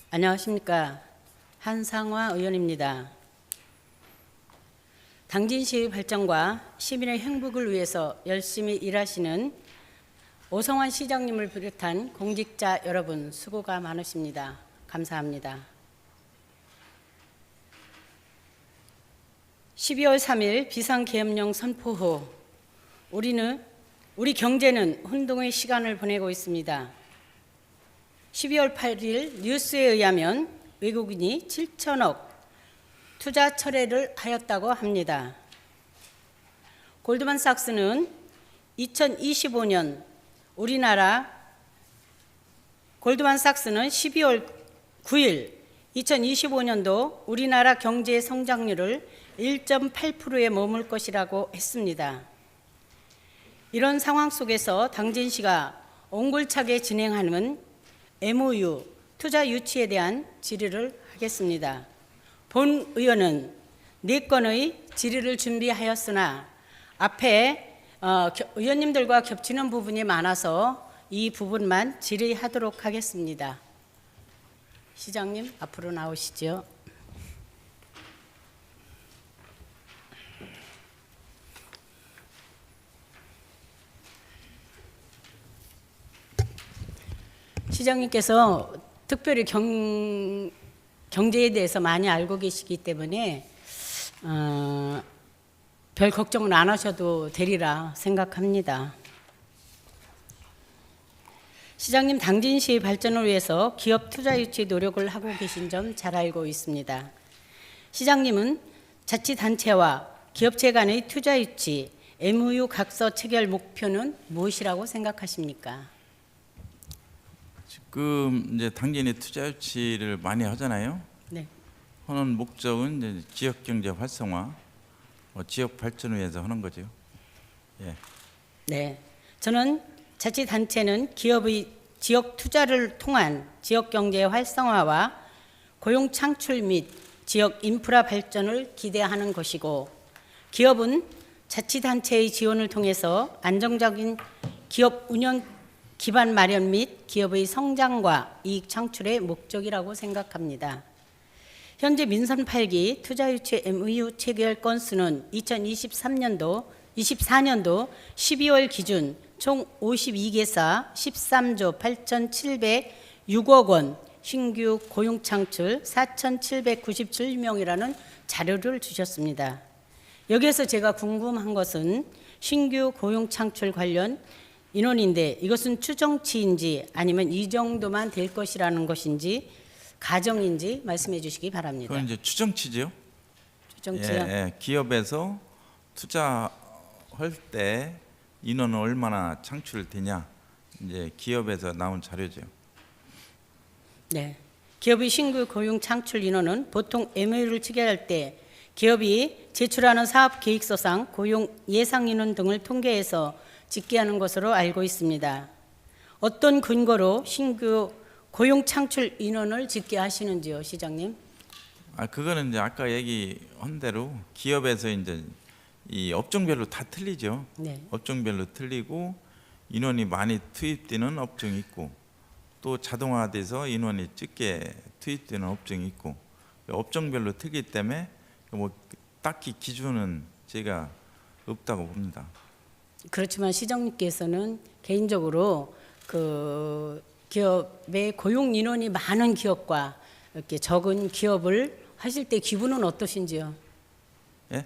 안녕하십니까. 한상화 의원입니다. 당진시의 발전과 시민의 행복을 위해서 열심히 일하시는 오성환 시장님을 비롯한 공직자 여러분 수고가 많으십니다. 감사합니다. 12월 3일 비상계엄령 선포 후 우리 경제는 혼동의 시간을 보내고 있습니다. 12월 8일 뉴스에 의하면 외국인이 7천억 투자 철회를 하였다고 합니다. 골드만삭스는 2025년 골드만삭스는 12월 9일 2025년도 우리나라 경제 성장률을 1.8%에 머물 것이라고 했습니다. 이런 상황 속에서 당진시가 옹골차게 진행하는 MOU 투자 유치에 대한 질의를 하겠습니다. 본 의원은 4건의 질의를 준비하였으나 앞에 의원님들과 겹치는 부분이 많아서 이 부분만 질의하도록 하겠습니다. 시장님 앞으로 나오시죠. 시장님께서 특별히 경제에 대해서 많이 알고 계시기 때문에 별 걱정은 안 하셔도 되리라 생각합니다. 시장님, 당진시의 발전을 위해서 기업 투자 유치 노력을 하고 계신 점 잘 알고 있습니다. 시장님은 자치단체와 기업체 간의 투자 유치, MOU 각서 체결 목표는 무엇이라고 생각하십니까? 지금 이제 당진이 투자 유치를 많이 하잖아요. 네. 하는 목적은 이제 지역 경제 활성화, 지역 발전을 위해서 하는 거죠. 예. 네. 저는 자치단체는 기업의 지역 투자를 통한 지역 경제 활성화와 고용 창출 및 지역 인프라 발전을 기대하는 것이고, 기업은 자치단체의 지원을 통해서 안정적인 기업 운영 기반 마련 및 기업의 성장과 이익 창출의 목적이라고 생각합니다. 현재 민선 8기 투자 유치 MOU 체결 건수는 2024년도 12월 기준 총 52개사 13조 8,706억 원, 신규 고용 창출 4,797명이라는 자료를 주셨습니다. 여기에서 제가 궁금한 것은 신규 고용 창출 관련 인원인데 이것은 추정치인지 아니면 이 정도만 될 것이라는 것인지 가정인지 말씀해 주시기 바랍니다. 그건 이제 추정치죠. 추정치요? 예. 기업에서 투자할 때 인원은 얼마나 창출되냐, 이제 기업에서 나온 자료죠. 네. 기업의 신규 고용 창출 인원은 보통 MOU를 체결할 때 기업이 제출하는 사업 계획서상 고용 예상 인원 등을 통계해서 집계하는 것으로 알고 있습니다. 어떤 근거로 신규 고용 창출 인원을 집계하시는지요, 시장님? 그거는 이제 아까 얘기한 대로 기업에서 이제 이 업종별로 다 틀리죠. 네. 업종별로 틀리고 인원이 많이 투입되는 업종이 있고, 또 자동화돼서 인원이 적게 투입되는 업종이 있고, 업종별로 틀리기 때문에 뭐 딱히 기준은 제가 없다고 봅니다. 그렇지만 시장님께서는 개인적으로 그 기업의 고용 인원이 많은 기업과 이렇게 적은 기업을 하실 때 기분은 어떠신지요? 예?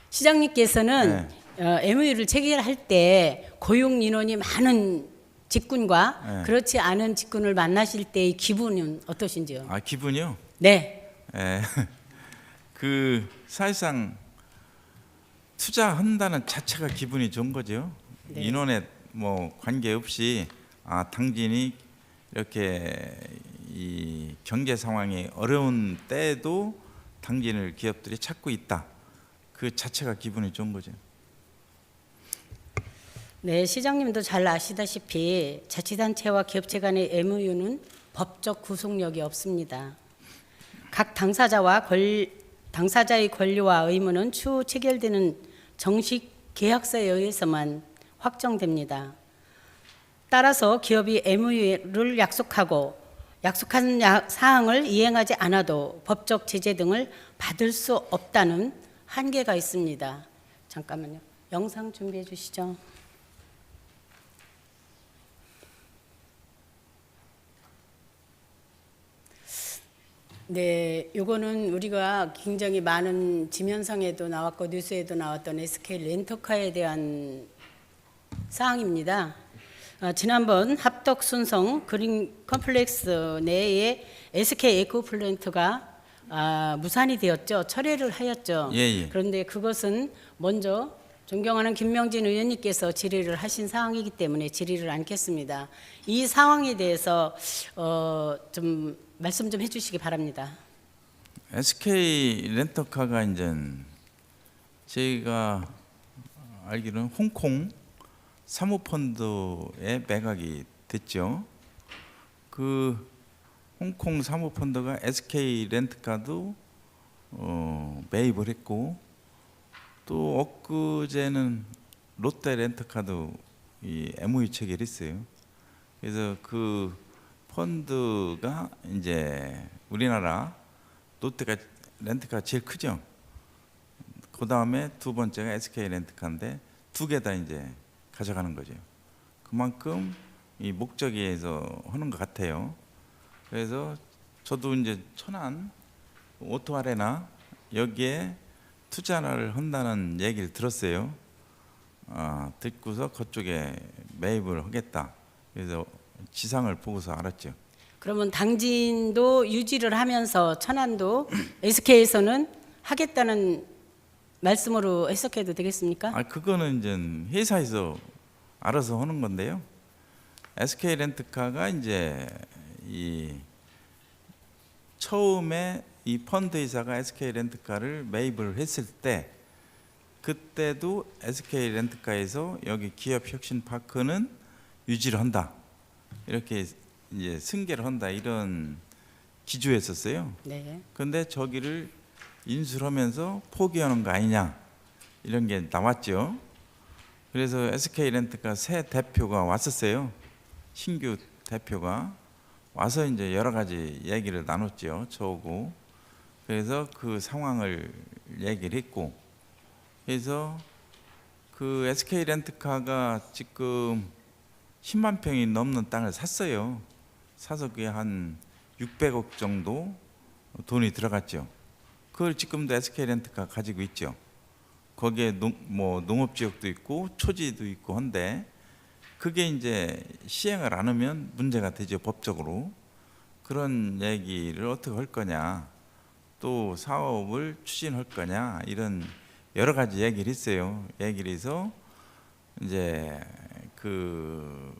시장님께서는 MOU를 체결할 때 고용 인원이 많은 직군과 그렇지 않은 직군을 만나실 때의 기분은 어떠신지요? 기분이요? 네. 예. 그 사실상 투자한다는 자체가 기분이 좋은 거죠. 네. 인원에 뭐 관계없이 당진이 이렇게 이 경제 상황이 어려운 때에도 당진을 기업들이 찾고 있다. 그 자체가 기분이 좋은 거죠. 네, 시장님도 잘 아시다시피 자치단체와 기업체 간의 MOU는 법적 구속력이 없습니다. 각 당사자의 권리와 의무는 추후 체결되는 정식 계약서에 의해서만 확정됩니다. 따라서 기업이 MOU를 약속하고 약속한 사항을 이행하지 않아도 법적 제재 등을 받을 수 없다는 한계가 있습니다. 잠깐만요. 영상 준비해 주시죠. 네, 요거는 우리가 굉장히 많은 지면상에도 나왔고 뉴스에도 나왔던 SK 렌터카에 대한 사항입니다. 지난번 합덕순성 그린 컴플렉스 내에 SK 에코플랜트가 무산이 되었죠. 철회를 하였죠. 예. 그런데 그것은 먼저 존경하는 김명진 의원님께서 질의를 하신 사항이기 때문에 질의를 않겠습니다. 이 상황에 대해서 좀 말씀 좀 해주시기 바랍니다. SK 렌터카가 이제 제가 알기로는 홍콩 사모펀드에 매각이 됐죠. 그 홍콩 사모펀드가 SK 렌터카도 매입을 했고, 또 엊그제는 롯데 렌터카도 이 MOU 체결했어요. 그래서 그 펀드가 이제 우리나라 롯데가 렌터카 제일 크죠. 그 다음에 두 번째가 SK 렌터카인데 두 개 다 이제 가져가는 거죠. 그만큼 이 목적에서 하는 것 같아요. 그래서 저도 이제 천안 오토 아레나 여기에 투자를 한다는 얘기를 들었어요. 듣고서 그쪽에 매입을 하겠다. 그래서 지상을 보고서 알았죠. 그러면 당진도 유지를 하면서 천안도 SK에서는 하겠다는 말씀으로 해석해도 되겠습니까? 그거는 이제 회사에서 알아서 하는 건데요. SK 렌트카가 이제 이 처음에 이 펀드 회사가 SK 렌트카를 매입을 했을 때, 그때도 SK 렌트카에서 여기 기업 혁신 파크는 유지를 한다, 이렇게 이제 승계를 한다, 이런 기조였었어요. 네. 그런데 저기를 인수를 하면서 포기하는 거 아니냐, 이런 게 나왔죠. 그래서 SK 렌트카 새 대표가 왔었어요. 신규 대표가 와서 이제 여러 가지 얘기를 나눴죠, 저하고. 그래서 그 상황을 얘기를 했고, 그래서 그 SK 렌트카가 지금 10만 평이 넘는 땅을 샀어요. 사서 그게 한 600억 정도 돈이 들어갔죠. 그걸 지금도 SK 렌트카 가지고 있죠. 거기에 농업지역도 있고 초지도 있고 한데, 그게 이제 시행을 안 하면 문제가 되죠, 법적으로. 그런 얘기를 어떻게 할 거냐, 또 사업을 추진할 거냐, 이런 여러 가지 얘기를 했어요. 얘기를 해서 이제 그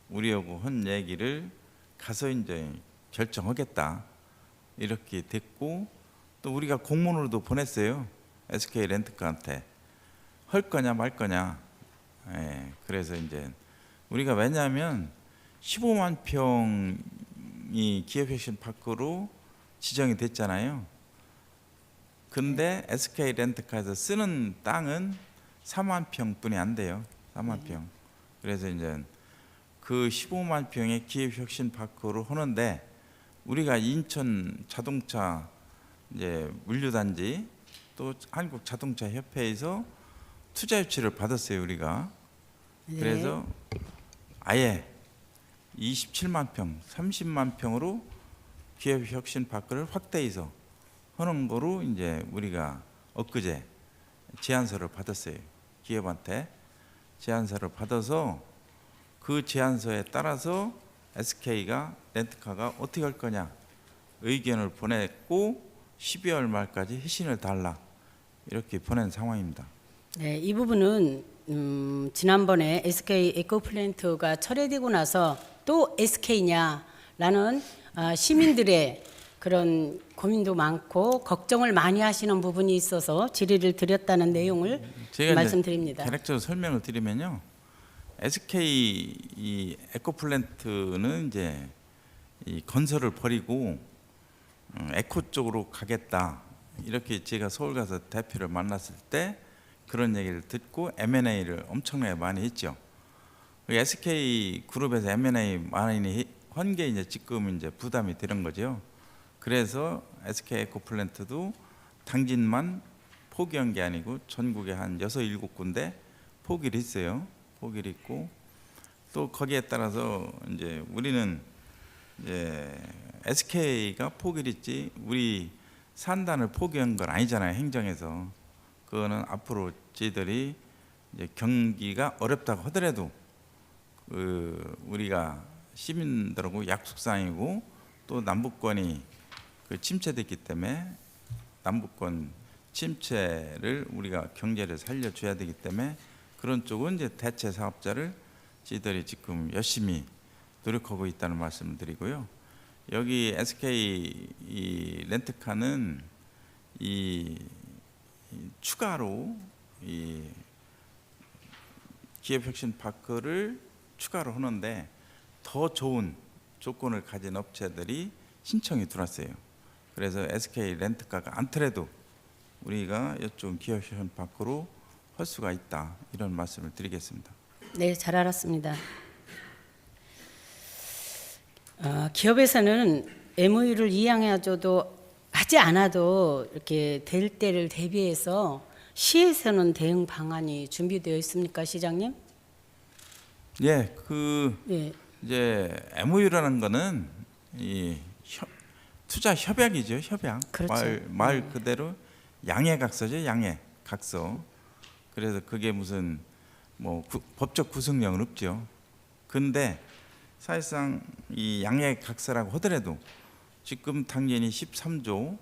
우리하고 한 얘기를 가서 이제 결정하겠다, 이렇게 됐고, 또 우리가 공문으로도 보냈어요. SK 렌트카한테 할 거냐 말 거냐. 그래서 이제 우리가, 왜냐하면 15만 평이 기업혁신 파크로 지정이 됐잖아요. 근데 SK 렌트카에서 쓰는 땅은 4만 평뿐이 안 돼요. 4만 평. 그래서 이제 그 15만 평의 기업혁신 파크로 하는데, 우리가 인천 자동차 이제 물류단지, 또 한국 자동차 협회에서 투자 유치를 받았어요, 우리가. 그래서 아예 27만 평, 30만 평으로 기업 혁신 파크를 확대해서 하는 거로 이제 우리가 엊그제 제안서를 받았어요. 기업한테 제안서를 받아서 그 제안서에 따라서 SK가 렌트카가 어떻게 할 거냐 의견을 보냈고, 12월 말까지 회신을 달라, 이렇게 보낸 상황입니다. 네, 이 부분은 지난번에 SK 에코플랜트가 철회되고 나서 또 SK냐라는 시민들의 그런 고민도 많고 걱정을 많이 하시는 부분이 있어서 질의를 드렸다는 내용을 제가 말씀드립니다. 개략적으로 설명을 드리면요, SK 이 에코플랜트는 이제 이 건설을 버리고 에코 쪽으로 가겠다, 이렇게 제가 서울 가서 대표를 만났을 때 그런 얘기를 듣고 M&A를 엄청나게 많이 했죠. SK 그룹에서 M&A 많이 한 게 이제 지금 이제 부담이 되는 거죠. 그래서 SK 에코플랜트도 당진만 포기한 게 아니고 전국에 한 6, 7군데 포기를 했어요. 포기를 했고 또 거기에 따라서 이제 우리는 이제 SK가 포기를 했지 우리 산단을 포기한 건 아니잖아요. 행정에서. 그거는 앞으로 저희들이 이제 경기가 어렵다고 하더라도 우리가 시민들하고 약속사항이고 또 남북권이 침체됐기 때문에 남북권 침체를 우리가 경제를 살려줘야 되기 때문에 그런 쪽은 이제 대체 사업자를 저희들이 지금 열심히 노력하고 있다는 말씀을 드리고요. 여기 SK 이 렌트카는 이 추가로 이 기업혁신파크를 추가로 하는데 더 좋은 조건을 가진 업체들이 신청이 들어왔어요. 그래서 SK 렌트카가 않더라도 우리가 이쪽 기업혁신파크로 할 수가 있다 이런 말씀을 드리겠습니다. 네, 잘 알았습니다. 기업에서는 MOU를 이행해줘도 하지 않아도 이렇게 될 때를 대비해서 시에서는 대응 방안이 준비되어 있습니까, 시장님? 예, 예, 이제 MOU라는 거는 이 투자 협약이죠, 협약. 그렇죠. 말 그대로 양해각서죠, 양해각서. 그래서 그게 무슨 뭐 법적 구속력은 없죠. 근데 사실상 이 양해각서라고 하더라도 지금 당연히 13조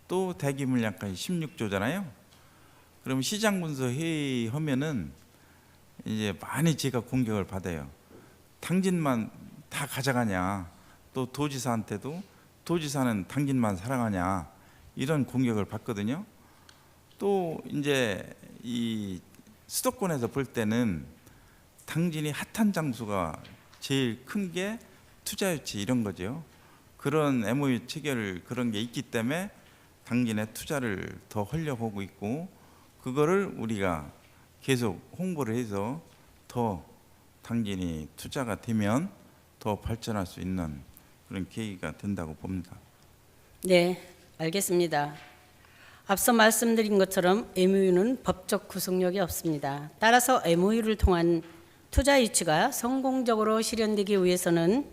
또 대기물량까지 16조잖아요. 그럼 시장분석 회의하면은 이제 많이 제가 공격을 받아요. 당진만 다 가져가냐, 또 도지사한테도 도지사는 당진만 사랑하냐 이런 공격을 받거든요. 또 이제 이 수도권에서 볼 때는 당진이 핫한 장소가 제일 큰 게 투자유치 이런 거죠. 그런 MOU 체결 그런 게 있기 때문에 당진에 투자를 더 하려고 하고 있고 그거를 우리가 계속 홍보를 해서 더 당진이 투자가 되면 더 발전할 수 있는 그런 계기가 된다고 봅니다. 네, 알겠습니다. 앞서 말씀드린 것처럼 MOU는 법적 구속력이 없습니다. 따라서 MOU를 통한 투자 유치가 성공적으로 실현되기 위해서는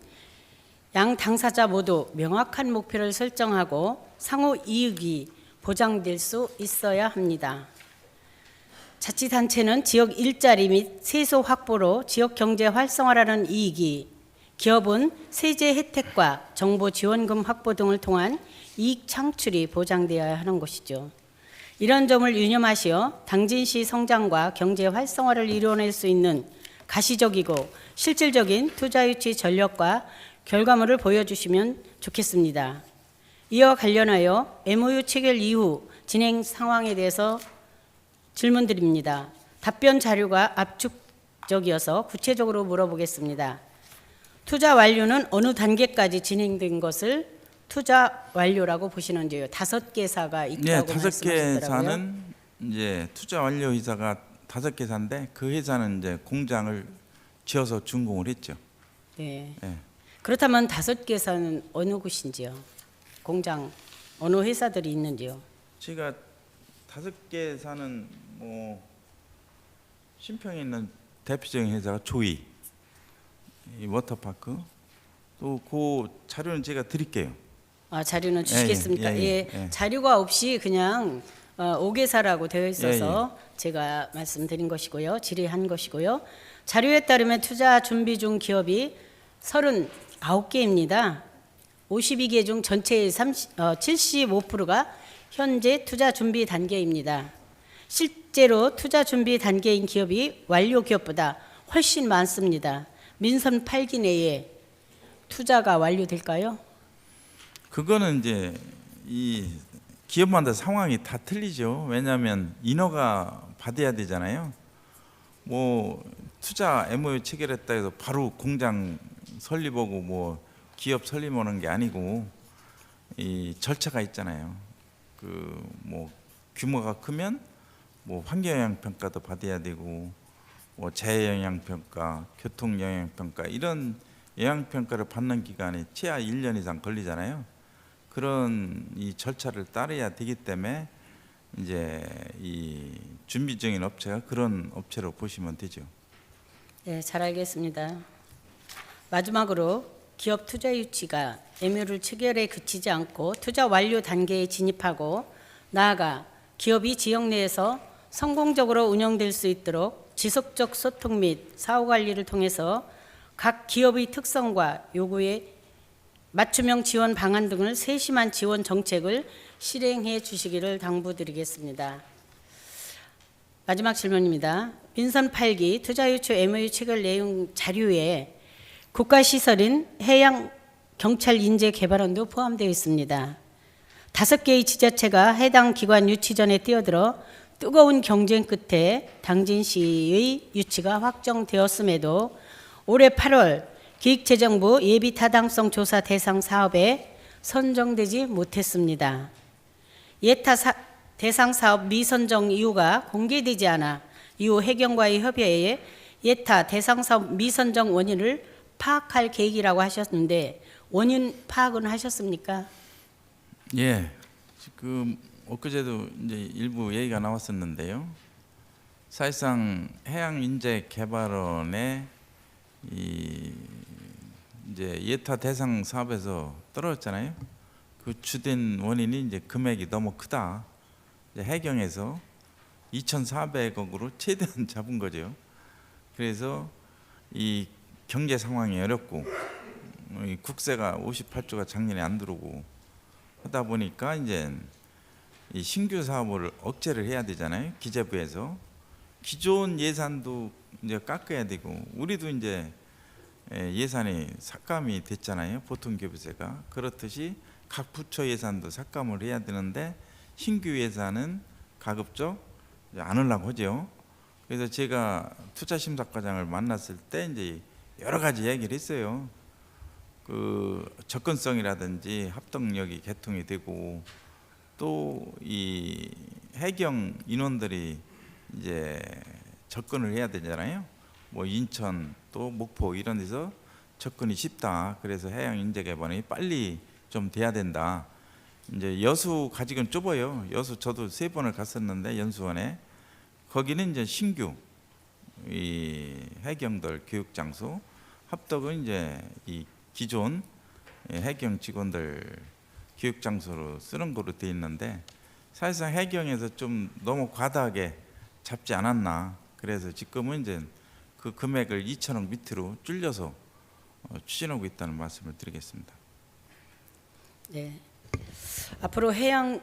양 당사자 모두 명확한 목표를 설정하고 상호 이익이 보장될 수 있어야 합니다. 자치단체는 지역 일자리 및 세소 확보로 지역 경제 활성화라는 이익이, 기업은 세제 혜택과 정보 지원금 확보 등을 통한 이익 창출이 보장되어야 하는 것이죠. 이런 점을 유념하시어 당진시 성장과 경제 활성화를 이뤄낼 수 있는 가시적이고 실질적인 투자 유치 전략과 결과물을 보여주시면 좋겠습니다. 이와 관련하여 MOU 체결 이후 진행 상황에 대해서 질문드립니다. 답변 자료가 압축적이어서 구체적으로 물어보겠습니다. 투자 완료는 어느 단계까지 진행된 것을 투자 완료라고 보시는지요? 5개사가 있다고 네, 말씀하시더라고요. 5개사는 이제 투자 완료 회사가 5개사인데 그 회사는 이제 공장을 지어서 준공을 했죠. 네. 네. 그렇다면 5개사는 어느 곳인지요? 공장 어느 회사들이 있는지요? 제가 5개사는 뭐 신평에 있는 대표적인 회사가 조이, 이 워터파크. 또 그 자료는 제가 드릴게요. 자료는 주시겠습니까? 예. 자료가 없이 그냥 5개사라고 되어 있어서 제가 말씀드린 것이고요. 질의한 것이고요. 자료에 따르면 투자 준비 중 기업이 39개입니다. 52개 중 전체의 75%가 현재 투자 준비 단계입니다. 실제로 투자 준비 단계인 기업이 완료 기업보다 훨씬 많습니다. 민선 8기 내에 투자가 완료될까요? 그거는 이제 이 기업마다 상황이 다 틀리죠. 왜냐하면 인허가 받아야 되잖아요. 뭐 투자 MOU 체결했다 해서 바로 공장 설립하고 뭐 기업 설립하는 게 아니고 이 절차가 있잖아요. 그 뭐 규모가 크면 뭐 환경영향 평가도 받아야 되고 뭐 재해영향 평가, 교통영향 평가 이런 영향평가를 받는 기간이 최하 1년 이상 걸리잖아요. 그런 이 절차를 따라야 되기 때문에 이제 이 준비적인 업체가 그런 업체로 보시면 되죠. 네, 잘 알겠습니다. 마지막으로 기업 투자 유치가 MOU를 체결에 그치지 않고 투자 완료 단계에 진입하고 나아가 기업이 지역 내에서 성공적으로 운영될 수 있도록 지속적 소통 및 사후 관리를 통해서 각 기업의 특성과 요구에 맞춤형 지원 방안 등을 세심한 지원 정책을 실행해 주시기를 당부드리겠습니다. 마지막 질문입니다. 민선 8기 투자유치 MOU 체결 내용 자료에 국가시설인 해양경찰인재개발원도 포함되어 있습니다. 5개의 지자체가 해당 기관 유치 전에 뛰어들어 뜨거운 경쟁 끝에 당진시의 유치가 확정되었음에도 올해 8월 기획재정부 예비타당성 조사 대상 사업에 선정되지 못했습니다. 예타 대상 사업 미선정 이유가 공개되지 않아 이후 해경과의 협의회에 예타 대상 사업 미선정 원인을 파악할 계획이라고 하셨는데 원인 파악은 하셨습니까? 예, 지금 엊그제도 이제 일부 얘기가 나왔었는데요. 사실상 해양인재개발원의 이제 예타 대상 사업에서 떨어졌잖아요. 그 주된 원인이 이제 금액이 너무 크다. 이제 해경에서 2,400억으로 최대한 잡은 거죠. 그래서 이 경제 상황이 어렵고 이 국세가 58조가 작년에 안 들어오고 하다 보니까 이제 이 신규 사업을 억제를 해야 되잖아요. 기재부에서 기존 예산도 이제 깎아야 되고 우리도 이제 예산이 삭감이 됐잖아요. 보통교부세가 그렇듯이 각 부처 예산도 삭감을 해야 되는데 신규 예산은 가급적 안 하려고 하죠. 그래서 제가 투자심사과장을 만났을 때 이제 여러 가지 얘기를 했어요. 그 접근성이라든지 합동력이 개통이 되고 또 이 해경 인원들이 이제 접근을 해야 되잖아요. 뭐 인천 또 목포 이런 데서 접근이 쉽다. 그래서 해양인재개발이 빨리 좀 돼야 된다. 이제 여수 가직은 좁아요. 여수 저도 3번을 갔었는데 연수원에 거기는 이제 신규 이 해경들 교육 장소, 합덕은 이제 이 기존 해경 직원들 교육 장소로 쓰는 거로 돼 있는데 사실상 해경에서 좀 너무 과다하게 잡지 않았나. 그래서 지금은 이제 그 금액을 2천억 밑으로 줄여서 추진하고 있다는 말씀을 드리겠습니다. 네. 앞으로 해양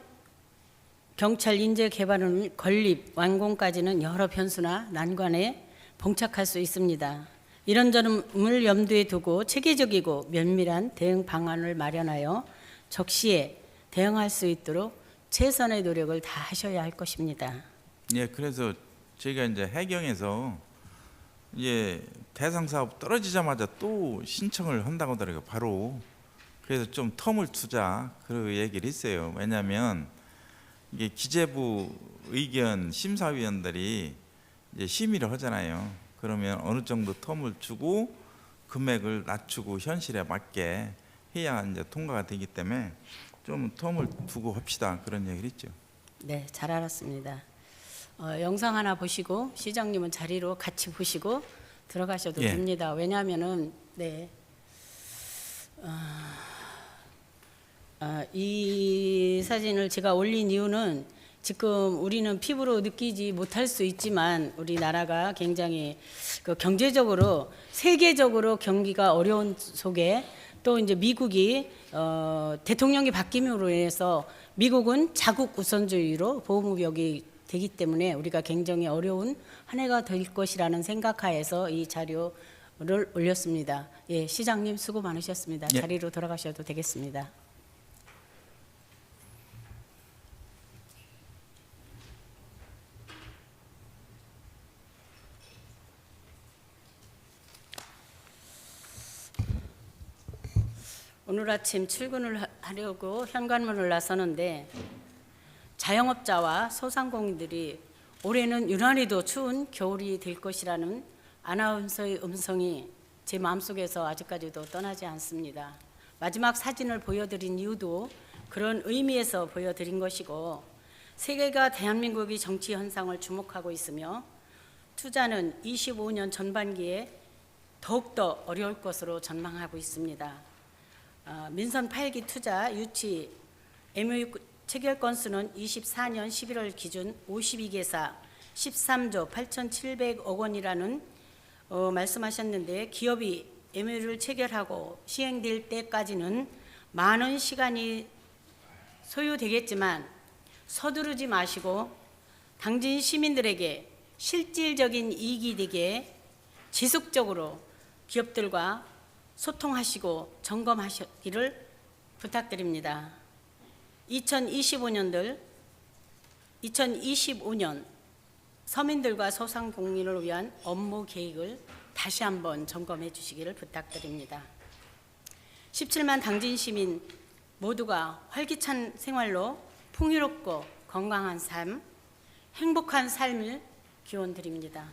경찰 인재 개발은 건립 완공까지는 여러 변수나 난관에 봉착할 수 있습니다. 이런 점을 염두에 두고 체계적이고 면밀한 대응 방안을 마련하여 적시에 대응할 수 있도록 최선의 노력을 다하셔야 할 것입니다. 예, 그래서 저희가 이제 해경에서 이제 대상 사업 떨어지자마자 또 신청을 한다고 하더라고요. 바로. 그래서 좀 텀을 두자 그 얘기를 했어요. 왜냐하면 이게 기재부 의견 심사위원들이 이제 심의를 하잖아요. 그러면 어느 정도 텀을 주고 금액을 낮추고 현실에 맞게 해야 이제 통과가 되기 때문에 좀 텀을 두고 합시다 그런 얘기를 했죠. 네, 잘 알았습니다. 영상 하나 보시고 시장님은 자리로 같이 보시고 들어가셔도 예. 됩니다. 왜냐하면은 이 사진을 제가 올린 이유는 지금 우리는 피부로 느끼지 못할 수 있지만 우리나라가 굉장히 그 경제적으로 세계적으로 경기가 어려운 속에 또 이제 미국이 대통령이 바뀜으로 인해서 미국은 자국 우선주의로 보호무역이 되기 때문에 우리가 굉장히 어려운 한 해가 될 것이라는 생각하에서 이 자료를 올렸습니다. 예, 시장님 수고 많으셨습니다. 예. 자리로 돌아가셔도 되겠습니다. 오늘 아침 출근을 하려고 현관문을 나서는데 자영업자와 소상공인들이 올해는 유난히도 추운 겨울이 될 것이라는 아나운서의 음성이 제 마음속에서 아직까지도 떠나지 않습니다. 마지막 사진을 보여드린 이유도 그런 의미에서 보여드린 것이고, 세계가 대한민국의 정치 현상을 주목하고 있으며 투자는 25년 전반기에 더욱더 어려울 것으로 전망하고 있습니다. 민선 8기 투자 유치 MOU 체결 건수는 24년 11월 기준 52개사 13조 8,700억 원이라는 말씀하셨는데, 기업이 MOU를 체결하고 시행될 때까지는 많은 시간이 소요되겠지만 서두르지 마시고 당진 시민들에게 실질적인 이익이 되게 지속적으로 기업들과 소통하시고 점검하시기를 부탁드립니다. 2025년 서민들과 소상공인을 위한 업무 계획을 다시 한번 점검해 주시기를 부탁드립니다. 17만 당진 시민 모두가 활기찬 생활로 풍요롭고 건강한 삶, 행복한 삶을 기원드립니다.